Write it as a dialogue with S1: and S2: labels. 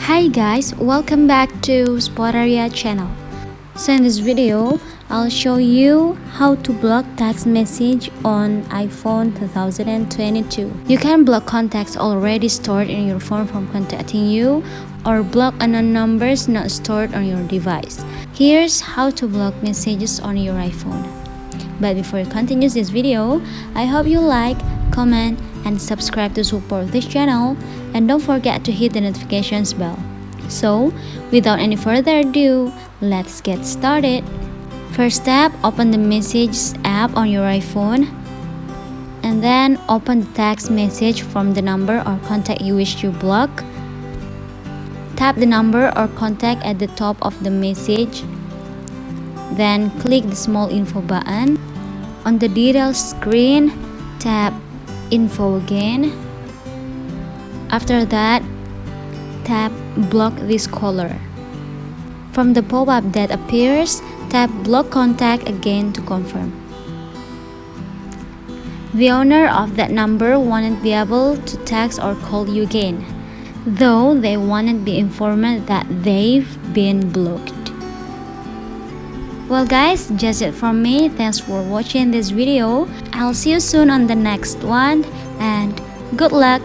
S1: Hi guys, welcome back to Spotaria channel. So in this video, I'll show you how to block text message on iPhone 2022. You can block contacts already stored in your phone from contacting you or block unknown numbers not stored on your device. Here's how to block messages on your iPhone. But before you continue this video, I hope you like, comment, and subscribe to support this channel, and don't forget to hit the notifications bell. So, without any further ado, let's get started. First step, open the Messages app on your iPhone, and then open the text message from the number or contact you wish to block. Tap the number or contact at the top of the message. Then click the small info button. On the details screen, tap Info again. After that, tap Block this caller. From the pop-up that appears, tap Block Contact again to confirm. The owner of that number won't be able to text or call you again, though they won't be informed that they've been blocked. Well guys, just it from me. Thanks for watching this video. I'll see you soon on the next one, and good luck!